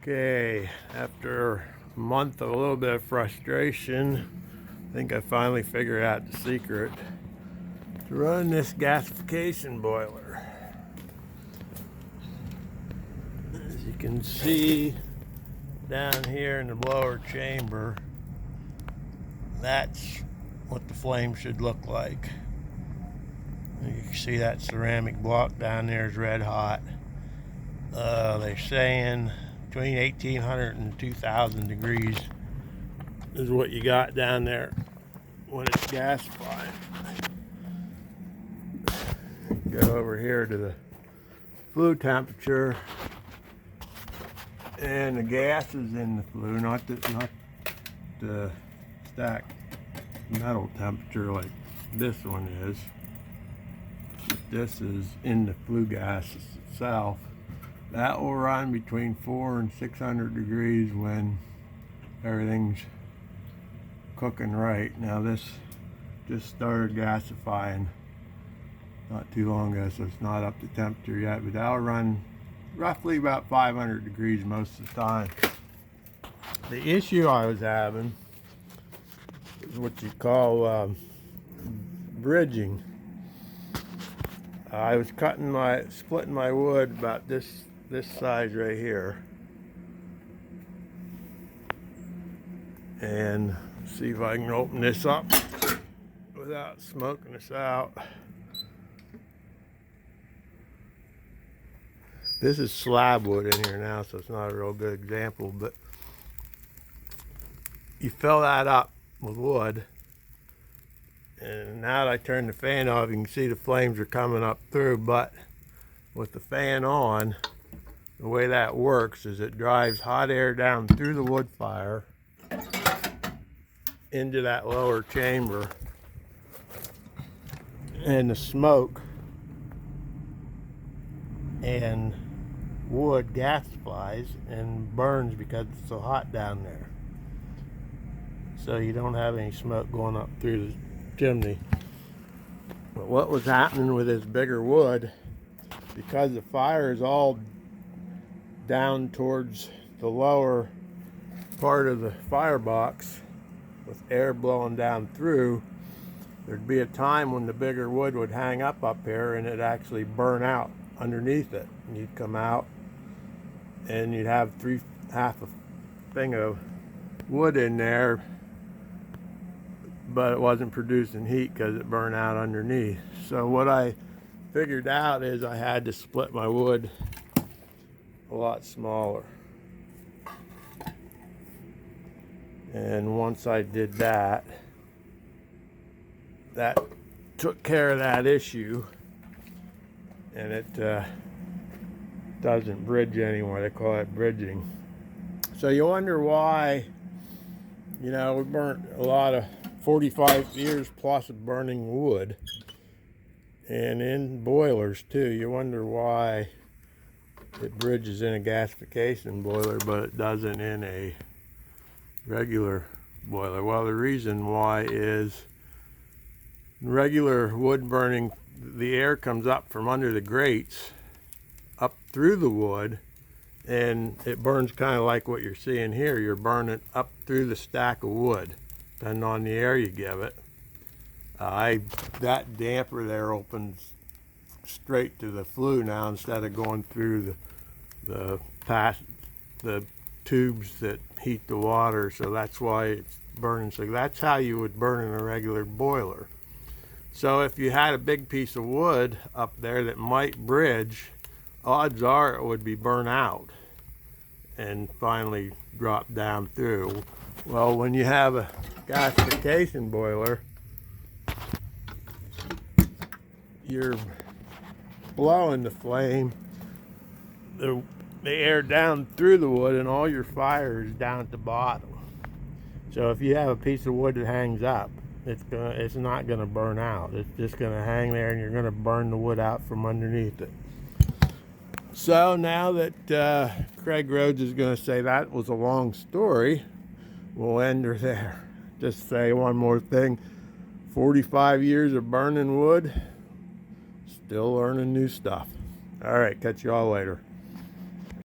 Okay, after a month of a little bit of frustration, I think I finally figured out the secret to run this gasification boiler. As you can see down here in the blower chamber, that's what the flame should look like. You can see that ceramic block down there is red hot. They're saying between 1800 and 2000 degrees is what you got down there when it's gasifying. Go over here to the flue temperature, and the gas is in the flue, not the stacked metal temperature like this one is. This is in the flue gas itself. That will run between 400 and 600 degrees when everything's cooking right. Now this just started gasifying not too long ago, so it's not up to temperature yet, but that'll run roughly about 500 degrees most of the time. The issue I was having is what you call bridging. I was splitting my wood about this size right here, and see if I can open this up without smoking this out. This is slab wood in here now, so it's not a real good example, but you fill that up with wood, and now that I turn the fan off, you can see the flames are coming up through. But with the fan on, the way that works is it drives hot air down through the wood fire into that lower chamber, and the smoke and wood gasifies and burns because it's so hot down there. So you don't have any smoke going up through the chimney. But what was happening with this bigger wood, because the fire is all down towards the lower part of the firebox with air blowing down through, there'd be a time when the bigger wood would hang up here and it'd actually burn out underneath it. And you'd come out and you'd have half a thing of wood in there, but it wasn't producing heat because it burned out underneath. So what I figured out is I had to split my wood a lot smaller. And once I did that, that took care of that issue, and it doesn't bridge anymore. They call it bridging. So you wonder why, we burnt a lot of 45 years plus of burning wood, and in boilers too. You wonder why it bridges in a gasification boiler but it doesn't in a regular boiler. Well, the reason why is regular wood burning, the air comes up from under the grates up through the wood, and it burns kind of like what you're seeing here. You're burning up through the stack of wood, depending on the air you give it. That damper there opens straight to the flue now instead of going through the tubes that heat the water, so that's why it's burning. So that's how you would burn in a regular boiler. So if you had a big piece of wood up there that might bridge, odds are it would be burnt out and finally drop down through. Well, when you have a gasification boiler, you're blowing the flame, the air down through the wood, and all your fire is down at the bottom. So if you have a piece of wood that hangs up, it's not gonna burn out. It's just gonna hang there, and you're gonna burn the wood out from underneath it. So now that Craig Rhodes is gonna say that was a long story, we'll end her there. Just say one more thing. 45 years of burning wood, still learning new stuff. All right, catch you all later.